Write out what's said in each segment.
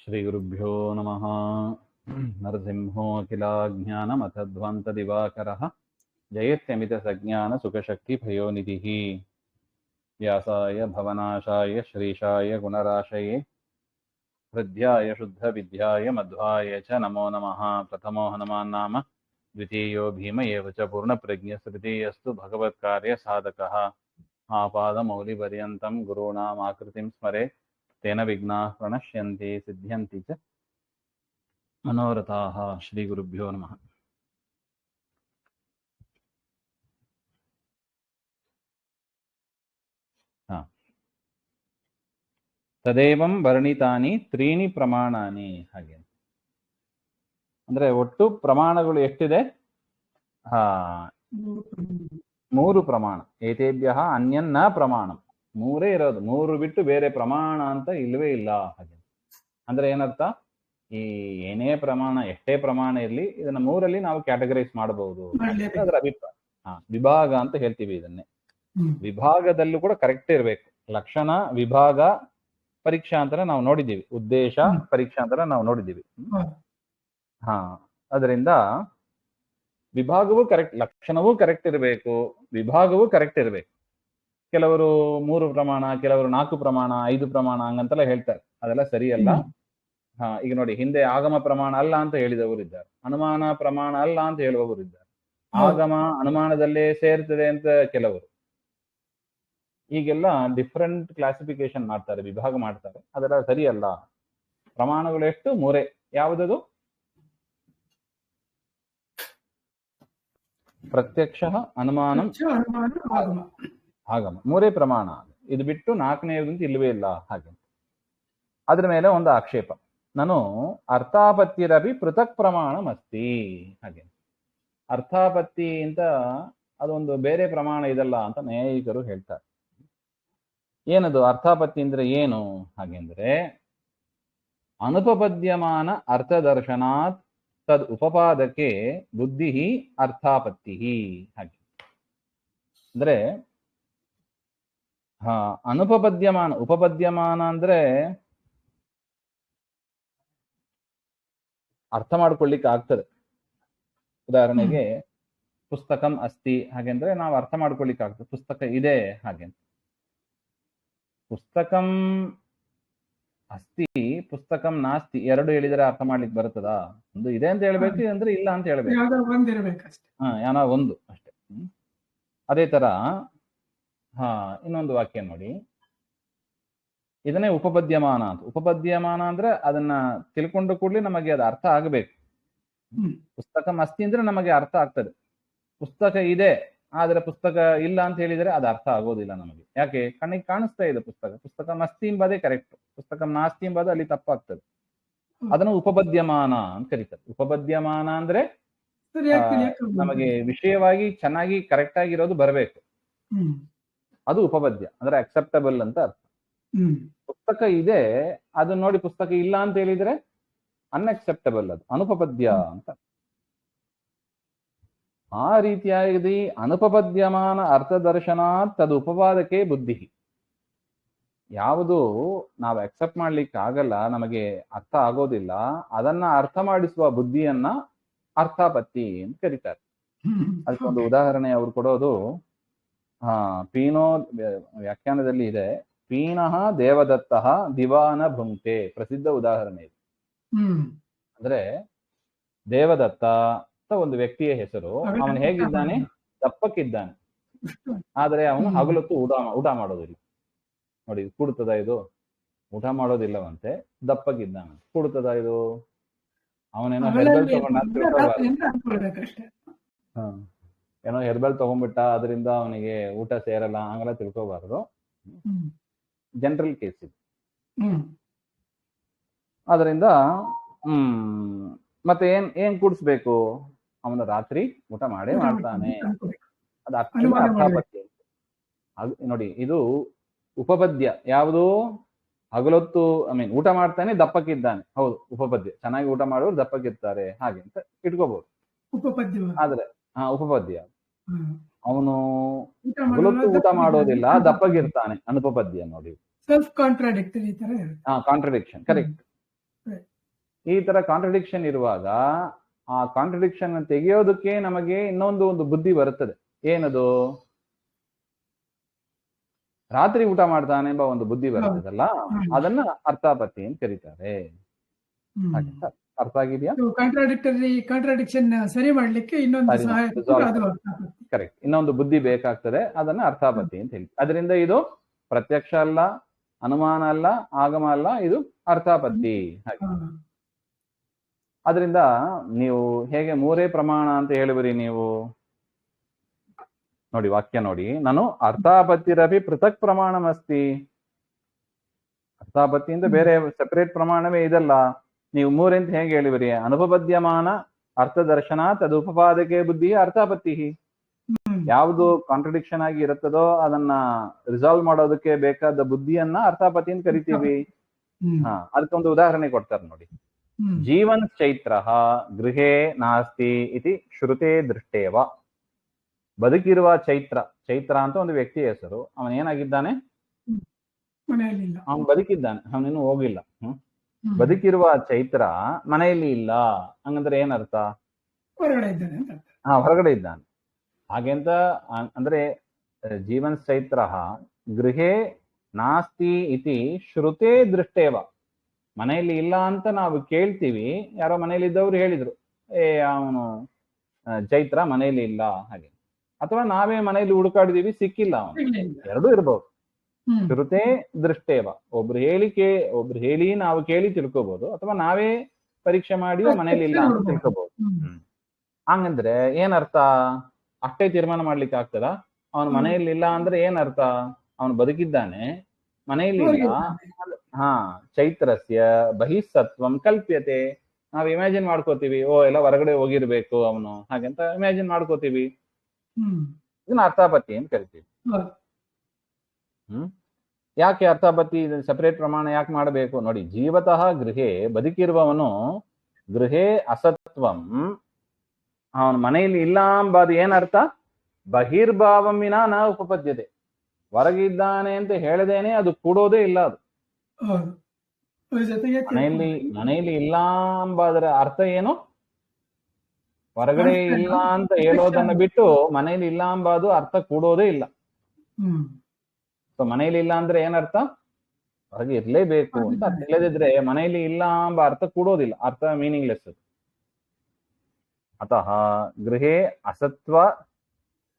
श्रीगुरुभ्यो नमः। नरसिंहोऽखिलाज्ञानमथध्वान्तदिवाकरः जयत्यमितसज्ञानसुखशक्तिभयोनिधिः। व्यासाय भवनाशाय श्रीशाय गुणराशये हृद्याय शुद्धविद्याय मध्वाय च नमो नमः। प्रथमो हनुमान् नाम द्वितीयो भीम एव च पूर्णप्रज्ञस्तृतीयस्तु भगवत्कार्यसाधकः। आपादमौलिपर्यन्तं गुरूणाम् आकृतिं स्मरेत् तेन विघ्नाः प्रणश्यन्ति सिद्ध्यन्ति च मनोरथाः। श्रीगुरुभ्यो नमः। ತದೇವಂ ವರ್ಣಿತಾನಿ ತ್ರೀಣಿ ಪ್ರಮಾಣಾನಿ. ಹಾಗೆ ಅಂದ್ರೆ ಒಟ್ಟು ಪ್ರಮಾಣಗಳು ಎಷ್ಟಿದೆ? ಮೂರು ಪ್ರಮಾಣ. ಏತೇಭ್ಯ ಅನ್ಯನ್ನ ಪ್ರಮಾಣ. ಮೂರೇ ಇರೋದು, ಮೂರು ಬಿಟ್ಟು ಬೇರೆ ಪ್ರಮಾಣ ಅಂತ ಇಲ್ಲವೇ ಇಲ್ಲ. ಹಾಗೆ ಅಂದ್ರೆ ಏನರ್ಥ? ಈ ಏನೇ ಪ್ರಮಾಣ, ಎಷ್ಟೇ ಪ್ರಮಾಣ ಇರಲಿ, ಇದನ್ನ ಮೂರಲ್ಲಿ ನಾವು ಕ್ಯಾಟಗರೈಸ್ ಮಾಡಬಹುದು. ಅದರ ಅಭಿಪ್ರಾಯ. ವಿಭಾಗ ಅಂತ ಹೇಳ್ತೀವಿ ಇದನ್ನೇ. ವಿಭಾಗದಲ್ಲೂ ಕೂಡ ಕರೆಕ್ಟ್ ಇರಬೇಕು. ಲಕ್ಷಣ, ವಿಭಾಗ, ಪರೀಕ್ಷಾ ಅಂತ ನಾವು ನೋಡಿದ್ದೀವಿ. ಉದ್ದೇಶ, ಪರೀಕ್ಷಾ ಅಂತ ನಾವು ನೋಡಿದ್ದೀವಿ. ಅದರಿಂದ ವಿಭಾಗವೂ ಕರೆಕ್ಟ್, ಲಕ್ಷಣವೂ ಕರೆಕ್ಟ್ ಇರಬೇಕು, ವಿಭಾಗವೂ ಕರೆಕ್ಟ್ ಇರಬೇಕು. ಕೆಲವರು 3 ಪ್ರಮಾಣ, ಕೆಲವರು 4 ಪ್ರಮಾಣ, 5 ಪ್ರಮಾಣ ಹಂಗಂತೆಲ್ಲ ಹೇಳ್ತಾರೆ. ಅದೆಲ್ಲ ಸರಿಯಲ್ಲ. ಈಗ ನೋಡಿ, ಹಿಂದೆ ಆಗಮ ಪ್ರಮಾಣ ಅಲ್ಲ ಅಂತ ಹೇಳಿದವರು ಇದ್ದಾರೆ, ಅನುಮಾನ ಪ್ರಮಾಣ ಅಲ್ಲ ಅಂತ ಹೇಳುವವರು ಇದ್ದಾರೆ, ಆಗಮ ಅನುಮಾನದಲ್ಲೇ ಸೇರ್ತದೆ ಅಂತ ಕೆಲವರು. ಈಗೆಲ್ಲ ಡಿಫ್ರೆಂಟ್ ಕ್ಲಾಸಿಫಿಕೇಶನ್ ಮಾಡ್ತಾರೆ, ವಿಭಾಗ ಮಾಡ್ತಾರೆ. ಅದೆಲ್ಲ ಸರಿಯಲ್ಲ. ಪ್ರಮಾಣಗಳು ಎಷ್ಟು? ಮೂರೇ. ಯಾವುದದು? ಪ್ರತ್ಯಕ್ಷ, ಅನುಮಾನ, ಆಗಮ. ಮೂರೇ ಪ್ರಮಾಣ. ಇದು ಬಿಟ್ಟು 4ನೇದಂತ ಇಲ್ಲವೇ ಇಲ್ಲ. ಹಾಗೆ ಅದ್ರ ಮೇಲೆ ಒಂದು ಆಕ್ಷೇಪ. ನಾನು ಅರ್ಥಾಪತ್ತಿರಪಿ ಪೃಥಕ್ ಪ್ರಮಾಣ ಮಸ್ತಿ. ಹಾಗೆ ಅರ್ಥಾಪತ್ತಿ ಅಂತ ಅದೊಂದು ಬೇರೆ ಪ್ರಮಾಣ ಇದಲ್ಲ ಅಂತ ನ್ಯಾಯಿಕರು ಹೇಳ್ತಾರೆ. ಏನದು ಅರ್ಥಾಪತ್ತಿ ಅಂದ್ರೆ ಏನು? ಹಾಗೆಂದ್ರೆ ಅನುಪಪದ್ಯಮಾನ ಅರ್ಥದರ್ಶನಾತ್ ತದ್ ಉಪಪಾದಕ್ಕೆ ಬುದ್ಧಿ ಅರ್ಥಾಪತ್ತಿ. ಹಾಗೆ ಅಂದ್ರೆ ಅನುಪಪದ್ಯಮಾನ, ಉಪಪದ್ಯಮಾನ ಅಂದ್ರೆ ಅರ್ಥ ಮಾಡ್ಕೊಳ್ಳಿಕ್ಕೆ ಆಗ್ತದೆ. ಉದಾಹರಣೆಗೆ ಪುಸ್ತಕಂ ಅಸ್ತಿ ಹಾಗೆಂದ್ರೆ ನಾವು ಅರ್ಥ ಮಾಡ್ಕೊಳ್ಳಿಕ್ಕೆ ಆಗ್ತದೆ, ಪುಸ್ತಕ ಇದೆ ಹಾಗೆ. ಪುಸ್ತಕಂ ಅಸ್ತಿ, ಪುಸ್ತಕಂ ನಾಸ್ತಿ ಎರಡು ಹೇಳಿದರೆ ಅರ್ಥ ಮಾಡ್ಲಿಕ್ಕೆ ಬರ್ತದಾ? ಒಂದು ಇದೆ ಅಂತ ಹೇಳ್ಬೇಕು, ಅಂದ್ರೆ ಇಲ್ಲ ಅಂತ ಹೇಳ್ಬೇಕು. ಏನೋ ಒಂದು ಅಷ್ಟೇ. ಅದೇ ತರ ಇನ್ನೊಂದು ವಾಕ್ಯ ನೋಡಿ, ಇದನ್ನೇ ಉಪಪದ್ಯಮಾನ ಅಂತ. ಉಪಪದ್ಯಮಾನ ಅಂದ್ರೆ ಅದನ್ನ ತಿಳ್ಕೊಂಡು ಕೂಡಲೇ ನಮಗೆ ಅದು ಅರ್ಥ ಆಗಬೇಕು. ಪುಸ್ತಕಂ ಅಸ್ತಿ ಅಂದ್ರೆ ನಮಗೆ ಅರ್ಥ ಆಗ್ತದೆ. ಪುಸ್ತಕ ಇದೆ ಆದ್ರೆ ಪುಸ್ತಕ ಇಲ್ಲ ಅಂತ ಹೇಳಿದ್ರೆ ಅದು ಅರ್ಥ ಆಗೋದಿಲ್ಲ ನಮಗೆ. ಯಾಕೆ? ಕಣ್ಣಿಗೆ ಕಾಣಿಸ್ತಾ ಇದೆ ಪುಸ್ತಕ. ಪುಸ್ತಕ ಮಸ್ತಿ ಎಂಬುದೇ ಕರೆಕ್ಟ್, ಪುಸ್ತಕ ನಾಸ್ತಿ ಎಂಬುದು ಅಲ್ಲಿ ತಪ್ಪಾಗ್ತದೆ. ಅದನ್ನು ಉಪಪದ್ಯಮಾನ ಅಂತ ಕರೀತಾರೆ. ಉಪಪದ್ಯಮಾನ ಅಂದ್ರೆ ನಮಗೆ ವಿಷಯವಾಗಿ ಚೆನ್ನಾಗಿ ಕರೆಕ್ಟ್ ಆಗಿರೋದು ಬರಬೇಕು, ಅದು ಉಪಪದ್ಯ ಅಂದ್ರೆ ಅಕ್ಸೆಪ್ಟಬಲ್ ಅಂತ ಅರ್ಥ. ಪುಸ್ತಕ ಇದೆ ಅದು ನೋಡಿ ಪುಸ್ತಕ ಇಲ್ಲ ಅಂತ ಹೇಳಿದ್ರೆ ಅನ್ಅಕ್ಸೆಪ್ಟಬಲ್, ಅದು ಅನುಪಪದ್ಯ ಅಂತ. ಆ ರೀತಿಯಾಗಿ ಅನುಪಪದ್ಯಮಾನ ಅರ್ಥದರ್ಶನಾತ್ ತದ್ ಉಪಪಾದಕ್ಕೆ ಬುದ್ಧಿ. ಯಾವುದು ನಾವು ಅಕ್ಸೆಪ್ಟ್ ಮಾಡ್ಲಿಕ್ಕೆ ಆಗಲ್ಲ, ನಮಗೆ ಅರ್ಥ ಆಗೋದಿಲ್ಲ, ಅದನ್ನ ಅರ್ಥ ಮಾಡಿಸುವ ಬುದ್ಧಿಯನ್ನ ಅರ್ಥಾಪತ್ತಿ ಅಂತ ಕರೀತಾರೆ. ಅದಕ್ಕೊಂದು ಉದಾಹರಣೆ ಅವ್ರು ಕೊಡೋದು ಪೀನೋ ವ್ಯಾಖ್ಯಾನದಲ್ಲಿ ಇದೆ. ಪೀನಃ ದೇವದತ್ತಃ ದಿವಾನ ಭುಂಕ್ತೆ. ಪ್ರಸಿದ್ಧ ಉದಾಹರಣೆ ಇದು. ಅಂದ್ರೆ ದೇವದತ್ತ ಅಂತ ಒಂದು ವ್ಯಕ್ತಿಯ ಹೆಸರು. ಅವನು ಹೇಗಿದ್ದಾನೆ? ದಪ್ಪಕ್ಕಿದ್ದಾನೆ. ಆದ್ರೆ ಅವನು ಹಗಲೊತ್ತು ಊಟ ಮಾಡೋದಿಲ್ಲ. ನೋಡಿ, ಕೂಡುತ್ತದ ಇದು? ಊಟ ಮಾಡೋದಿಲ್ಲವಂತೆ, ದಪ್ಪಕ್ಕಿದ್ದಾನೆ. ಕೂಡುತ್ತದ ಇದು? ಅವನೇನೋ ಹೆರ್ಬಲ್ ತಗೊಂಡ ಏನೋ ಹೆರ್ಬಲ್ ತಗೊಂಡ್ಬಿಟ್ಟ, ಅದರಿಂದ ಅವನಿಗೆ ಊಟ ಸೇರಲ್ಲ ಹಂಗೆಲ್ಲ ತಿಳ್ಕೋಬಾರದು. ಜನರಲ್ ಕೇಸ್ ಇದು. ಅದರಿಂದ ಮತ್ತೆ ಏನ್ ಕೂಡಿಸ್ಬೇಕು? ಅವನ ರಾತ್ರಿ ಊಟ ಮಾಡೇ ಮಾಡ್ತಾನೆ. ಅದು ಅರ್ಥಾಪತ್ಯ. ನೋಡಿ, ಇದು ಉಪಪದ್ಯ. ಯಾವುದು? ಹಗಲೊತ್ತು ಊಟ ಮಾಡ್ತಾನೆ, ದಪ್ಪಕ್ಕಿದ್ದಾನೆ. ಹೌದು, ಉಪಪದ್ಯ. ಚೆನ್ನಾಗಿ ಊಟ ಮಾಡೋರು ದಪ್ಪಕ್ಕಿರ್ತಾರೆ ಹಾಗೆ ಅಂತ ಇಟ್ಕೋಬಹುದು. ಆದ್ರೆ ಉಪಪದ್ಯ ಅವನು ಹಗಲೊತ್ತು ಊಟ ಮಾಡೋದಿಲ್ಲ, ದಪ್ಪಗಿರ್ತಾನೆ, ಅನುಪಪದ್ಯ. ನೋಡಿ, ಸೆಲ್ಫ್ ಕಾಂಟ್ರಾಡಿಕ್ಟರಿ ತರ. ಕಾಂಟ್ರಡಿಕ್ಷನ್. ಕರೆಕ್ಟ್. ಈ ತರ ಕಾಂಟ್ರಡಿಕ್ಷನ್ ಇರುವಾಗ ಆ ಕಾಂಟ್ರಡಿಕ್ಷನ್ ತೆಗೆಯೋದಕ್ಕೆ ನಮಗೆ ಒಂದು ಬುದ್ಧಿ ಬರುತ್ತದೆ. ಏನದು? ರಾತ್ರಿ ಊಟ ಮಾಡ್ತಾನೆ ಎಂಬ ಒಂದು ಬುದ್ಧಿ ಬರ್ತದಲ್ಲ, ಅದನ್ನ ಅರ್ಥಾಪತ್ತಿ ಅಂತ ಕರೀತಾರೆ. ಹಾಗೆ ಅರ್ಥ ಆಗಿದೆಯಾ? ಕಾಂಟ್ರಾಡಿಕ್ಷನ್ ಸರಿ ಮಾಡ್ಲಿಕ್ಕೆ ಕರೆಕ್ಟ್, ಇನ್ನೊಂದು ಬುದ್ಧಿ ಬೇಕಾಗ್ತದೆ, ಅದನ್ನ ಅರ್ಥಾಪತ್ತಿ ಅಂತ ಹೇಳಿ. ಅದರಿಂದ ಇದು ಪ್ರತ್ಯಕ್ಷ ಅಲ್ಲ, ಅನುಮಾನ ಅಲ್ಲ, ಆಗಮ ಅಲ್ಲ, ಇದು ಅರ್ಥಾಪತ್ತಿ. ಹಾಗೆ ಅದರಿಂದ ನೀವು ಹೇಗೆ ಮೂರೇ ಪ್ರಮಾಣ ಅಂತ ಹೇಳಿಬಿರಿ ನೀವು ನೋಡಿ, ವಾಕ್ಯ ನೋಡಿ, ನಾನು ಅರ್ಥಾಪತ್ತಿರಪಿ ಪೃಥಕ್ ಪ್ರಮಾಣಮಸ್ತಿ. ಅರ್ಥಾಪತ್ತಿಯಿಂದ ಬೇರೆ ಸೆಪರೇಟ್ ಪ್ರಮಾಣವೇ ಇದಲ್ಲ. ನೀವು ಮೂರೆಂತ ಹೇಗೆ ಹೇಳಿಬಿರಿ? ಅನುಪಪದ್ಯಮಾನ ಅರ್ಥದರ್ಶನ ತದುಪಪಾದಕೆ ಬುದ್ಧಿ ಅರ್ಥಾಪತ್ತಿ. ಯಾವುದು ಕಾಂಟ್ರಡಿಕ್ಷನ್ ಆಗಿ ಇರುತ್ತದೋ ಅದನ್ನ ರಿಸಾಲ್ವ್ ಮಾಡೋದಕ್ಕೆ ಬೇಕಾದ ಬುದ್ಧಿಯನ್ನ ಅರ್ಥಾಪತ್ತಿ ಅಂತ ಕರಿತೀವಿ. ಅದಕ್ಕೊಂದು ಉದಾಹರಣೆ ಕೊಡ್ತಾರೆ ನೋಡಿ. ಜೀವನ್ ಚೈತ್ರ ಗೃಹೇ ನಾಸ್ತಿ ಇತಿ ಶ್ರುತೆ ದೃಷ್ಟೇವ. ಬದುಕಿರುವ ಚೈತ್ರ ಅಂತ ಒಂದು ವ್ಯಕ್ತಿ ಹೆಸರು. ಅವನ ಏನಾಗಿದ್ದಾನೆ? ಅವನು ಬದುಕಿದ್ದಾನೆ, ಅವನಿನ್ನು ಹೋಗಿಲ್ಲ. ಬದುಕಿರುವ ಚೈತ್ರ ಮನೆಯಲ್ಲಿ ಇಲ್ಲ, ಹಂಗಂದ್ರೆ ಏನರ್ಥ? ಹೊರಗಡೆ ಇದ್ದಾನೆ. ಹಾಗೆಂತ ಅಂದ್ರೆ ಜೀವನ್ ಚೈತ್ರ ಗೃಹೇ ನಾಸ್ತಿ ಇತಿ ಶ್ರುತೆ ದೃಷ್ಟೇವ. ಮನೆಯಲ್ಲಿ ಇಲ್ಲ ಅಂತ ನಾವು ಕೇಳ್ತೀವಿ, ಯಾರೋ ಮನೆಯಲ್ಲಿ ಇದ್ದವ್ರು ಹೇಳಿದ್ರು, ಅವನು ಚೈತ್ರ ಮನೆಯಲ್ಲಿ ಇಲ್ಲ ಹಾಗೆ. ಅಥವಾ ನಾವೇ ಮನೆಯಲ್ಲಿ ಹುಡುಕಾಡಿದೀವಿ, ಸಿಕ್ಕಿಲ್ಲ ಅವನು. ಎರಡೂ ಇರ್ಬೋದು. ಶ್ರುತೆ ದೃಷ್ಟೇವ, ಒಬ್ರು ಹೇಳಿ ನಾವು ಕೇಳಿ ತಿಳ್ಕೊಬಹುದು, ಅಥವಾ ನಾವೇ ಪರೀಕ್ಷೆ ಮಾಡಿ ಮನೇಲಿ ಇಲ್ಲ ಅಂತ ತಿಳ್ಕೊಬಹುದು. ಹಂಗಂದ್ರೆ ಏನರ್ಥ? ಅಷ್ಟೇ ತೀರ್ಮಾನ ಮಾಡ್ಲಿಕ್ಕೆ ಆಗ್ತದ? ಅವನು ಮನೆಯಲ್ಲಿ ಇಲ್ಲ ಅಂದ್ರೆ ಏನರ್ಥ? ಅವನು ಬದುಕಿದ್ದಾನೆ, ಮನೆಯಲ್ಲಿ ಇಲ್ಲ. ಚೈತ್ರಸ್ಯ ಬಹಿಸ್ಸತ್ವಂ ಕಲ್ಪ್ಯತೆ. ನಾವು ಇಮ್ಯಾಜಿನ್ ಮಾಡ್ಕೋತೀವಿ, ಎಲ್ಲ ಹೊರಗಡೆ ಹೋಗಿರ್ಬೇಕು ಅವನು, ಹಾಗಂತ ಇಮ್ಯಾಜಿನ್ ಮಾಡ್ಕೋತೀವಿ. ಇದನ್ನ ಅರ್ಥಾಪತ್ತಿ ಅಂತ ಕರಿತೀವಿ. ಯಾಕೆ ಅರ್ಥಾಪತ್ತಿ ಸಪರೇಟ್ ಪ್ರಮಾಣ ಯಾಕೆ ಮಾಡಬೇಕು ನೋಡಿ. ಜೀವತಃ ಗೃಹೇ, ಬದುಕಿರುವವನು ಗೃಹೇ ಅಸತ್ವಂ, ಅವನ ಮನೆಯಲ್ಲಿ ಇಲ್ಲ ಎಂಬುದು ಏನರ್ಥ? ಬಹಿರ್ಭಾವಂ ವಿನಾ ನ ಉಪಪದ್ಯತೆ. ಹೊರಗಿದ್ದಾನೆ ಅಂತ ಹೇಳದೇನೆ ಅದು ಕೂಡೋದೇ ಇಲ್ಲ. ಅದು ಮನೆಯಲ್ಲಿ ಇಲ್ಲ ಎಂಬುದರ ಅರ್ಥ ಏನು? ಹೊರಗಡೆ ಇಲ್ಲ ಅಂತ ಹೇಳೋದನ್ನ ಬಿಟ್ಟು ಮನೆಯಲ್ಲಿ ಇಲ್ಲ ಎಂಬುದು ಅರ್ಥ ಕೂಡೋದೇ ಇಲ್ಲ. ಸೊ ಮನೆಯಲ್ಲಿ ಇಲ್ಲ ಅಂದ್ರೆ ಏನರ್ಥ? ಹೊರಗೆ ಇರ್ಲೇಬೇಕು ಅಂತ ಅರ್ಥ. ಇಲ್ಲದಿದ್ರೆ ಮನೆಯಲ್ಲಿ ಇಲ್ಲ ಎಂಬ ಅರ್ಥ ಕೂಡೋದಿಲ್ಲ, ಅರ್ಥ ಮೀನಿಂಗ್ಲೆಸ್. ಅತಃ ಗೃಹೇ ಅಸತ್ವ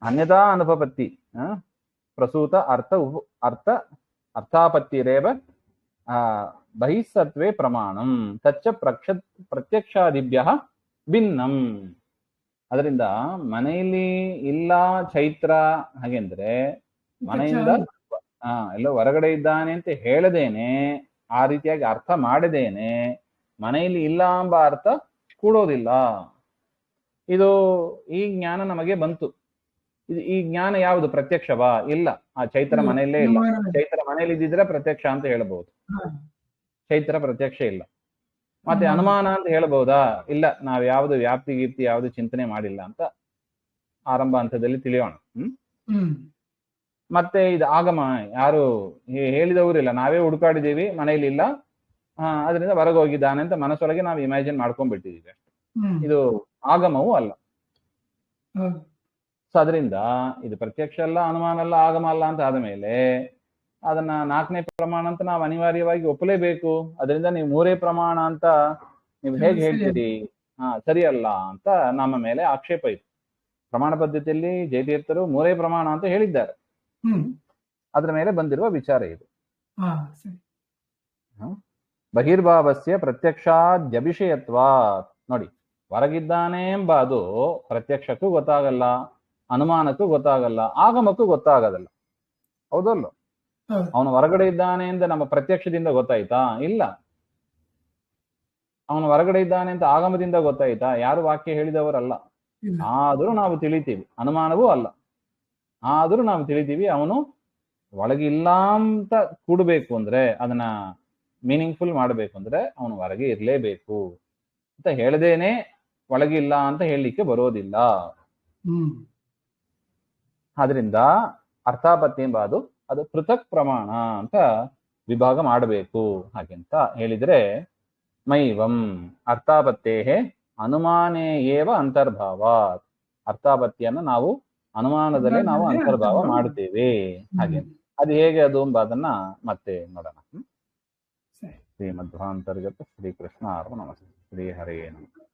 ಅನ್ಯತಾ ಅನುಪಪತ್ತಿ ಪ್ರಸೂತ ಅರ್ಥಾಪತ್ತಿರೇವ ಬಹಿಸ್ಸತ್ವೇ ಪ್ರಮಾಣಂ ತಚ್ಚ ಪ್ರತ್ಯಕ್ಷಾದಿಭ್ಯ ಭಿನ್ನಂ. ಅದರಿಂದ ಮನೆಯಲ್ಲಿ ಇಲ್ಲ ಚೈತ್ರ ಹಾಗೆಂದ್ರೆ ಮನೆಯಿಂದ ಎಲ್ಲೋ ಹೊರಗಡೆ ಇದ್ದಾನೆ ಅಂತ ಹೇಳದೇನೆ, ಆ ರೀತಿಯಾಗಿ ಅರ್ಥ ಮಾಡದೇನೆ ಮನೆಯಲ್ಲಿ ಇಲ್ಲ ಎಂಬ ಅರ್ಥ ಕೂಡೋದಿಲ್ಲ. ಇದು ಈ ಜ್ಞಾನ ನಮಗೆ ಬಂತು. ಈ ಜ್ಞಾನ ಯಾವುದು? ಪ್ರತ್ಯಕ್ಷವಾ? ಇಲ್ಲ. ಆ ಚೈತ್ರ ಮನೆಯಲ್ಲೇ ಇಲ್ಲ. ಚೈತ್ರ ಮನೆಯಲ್ಲಿ ಇದ್ದಿದ್ರೆ ಪ್ರತ್ಯಕ್ಷ ಅಂತ ಹೇಳಬಹುದು. ಚೈತ್ರ ಪ್ರತ್ಯಕ್ಷ ಇಲ್ಲ. ಮತ್ತೆ ಅನುಮಾನ ಅಂತ ಹೇಳಬಹುದಾ? ಇಲ್ಲ, ನಾವ್ ಯಾವ್ದು ವ್ಯಾಪ್ತಿ ಗೀಪ್ತಿ ಯಾವ್ದು ಚಿಂತನೆ ಮಾಡಿಲ್ಲ ಅಂತ ಆರಂಭ ಹಂತದಲ್ಲಿ ತಿಳಿಯೋಣ. ಮತ್ತೆ ಇದು ಆಗಮ, ಯಾರು ಹೇಳಿದವರಿಲ್ಲ, ನಾವೇ ಹುಡುಕಾಡಿದೀವಿ, ಮನೆಯಲ್ಲಿ ಇಲ್ಲ, ಅದರಿಂದ ಹೊರಗೆ ಹೋಗಿದ್ದಾನೆ ಅಂತ ಮನಸ್ಸೊಳಗೆ ನಾವು ಇಮ್ಯಾಜಿನ್ ಮಾಡ್ಕೊಂಡ್ಬಿಟ್ಟಿದೀವಿ ಅಷ್ಟೇ. ಇದು ಆಗಮವೂ ಅಲ್ಲ. ಸೊ ಅದರಿಂದ ಇದು ಪ್ರತ್ಯಕ್ಷ ಅಲ್ಲ, ಅನುಮಾನ ಅಲ್ಲ, ಆಗಮ ಅಲ್ಲ ಅಂತ ಆದ ಮೇಲೆ ಅದನ್ನ 4ನೇ ಪ್ರಮಾಣ ಅಂತ ನಾವು ಅನಿವಾರ್ಯವಾಗಿ ಒಪ್ಪಲೇಬೇಕು. ಅದರಿಂದ ನೀವು 3 ಪ್ರಮಾಣ ಅಂತ ನೀವು ಹೇಗೆ ಹೇಳ್ತೀರಿ? ಸರಿ ಅಲ್ಲ ಅಂತ ನಮ್ಮ ಮೇಲೆ ಆಕ್ಷೇಪ ಇತ್ತು. ಪ್ರಮಾಣ ಪದ್ಧತಿಯಲ್ಲಿ ಜಯತೀರ್ಥರು 3 ಪ್ರಮಾಣ ಅಂತ ಹೇಳಿದ್ದಾರೆ. ಅದ್ರ ಮೇಲೆ ಬಂದಿರುವ ವಿಚಾರ ಇದು. ಬಹಿರ್ಭಾವಸ್ಯ ಪ್ರತ್ಯಕ್ಷಾದ್ಯಭಿಷಯತ್ವ. ನೋಡಿ, ಹೊರಗಿದ್ದಾನೆ ಎಂಬ ಅದು ಪ್ರತ್ಯಕ್ಷಕ್ಕೂ ಗೊತ್ತಾಗಲ್ಲ, ಅನುಮಾನಕ್ಕೂ ಗೊತ್ತಾಗಲ್ಲ, ಆಗಮಕ್ಕೂ ಗೊತ್ತಾಗದಲ್ಲ. ಹೌದಲ್ಲ? ಅವನು ಹೊರಗಡೆ ಇದ್ದಾನೆ ಅಂತ ನಮ್ಮ ಪ್ರತ್ಯಕ್ಷದಿಂದ ಗೊತ್ತಾಯ್ತಾ? ಇಲ್ಲ. ಅವನು ಹೊರಗಡೆ ಇದ್ದಾನೆ ಅಂತ ಆಗಮದಿಂದ ಗೊತ್ತಾಯ್ತಾ? ಯಾರು ವಾಕ್ಯ ಹೇಳಿದವರಲ್ಲ. ಆದರೂ ನಾವು ತಿಳಿತೀವಿ, ಅನುಮಾನವೂ ಅಲ್ಲ. ಆದರೂ ನಾವು ತಿಳಿತೀವಿ ಅವನು ಒಳಗಿಲ್ಲ ಅಂತ ಕೂಡಬೇಕು ಅಂದ್ರೆ, ಅದನ್ನ ಮೀನಿಂಗ್ಫುಲ್ ಮಾಡಬೇಕು ಅಂದ್ರೆ ಅವನು ಹೊರಗೆ ಇರ್ಲೇಬೇಕು ಅಂತ ಹೇಳದೇನೆ ಒಳಗಿಲ್ಲ ಅಂತ ಹೇಳಲಿಕ್ಕೆ ಬರೋದಿಲ್ಲ. ಆದ್ರಿಂದ ಅರ್ಥಾಪತ್ತಿ ಎಂಬ ಅದು ಪೃಥಕ್ ಪ್ರಮಾಣ ಅಂತ ವಿಭಾಗ ಮಾಡಬೇಕು. ಹಾಗೆಂತ ಹೇಳಿದ್ರೆ ಮೈವಂ ಅರ್ಥಾಪತ್ತೇಃ ಅನುಮಾನೇ ಏವ ಅಂತರ್ಭಾವಾತ್. ಅರ್ಥಾಪತ್ತಿಯನ್ನು ನಾವು ಅನುಮಾನದಲ್ಲೇ ನಾವು ಅಂತರ್ಭಾವ ಮಾಡುತ್ತೇವೆ. ಹಾಗೆ ಅದು ಹೇಗೆ ಅದು ಅದನ್ನ ಮತ್ತೆ ನೋಡೋಣ. ಶ್ರೀಮಧ್ವಾಂತರ್ಗತ ಶ್ರೀಕೃಷ್ಣ ಅರ್ಪಣಮಸ್ತು. ಶ್ರೀ ಹರೇ ನಮಃ.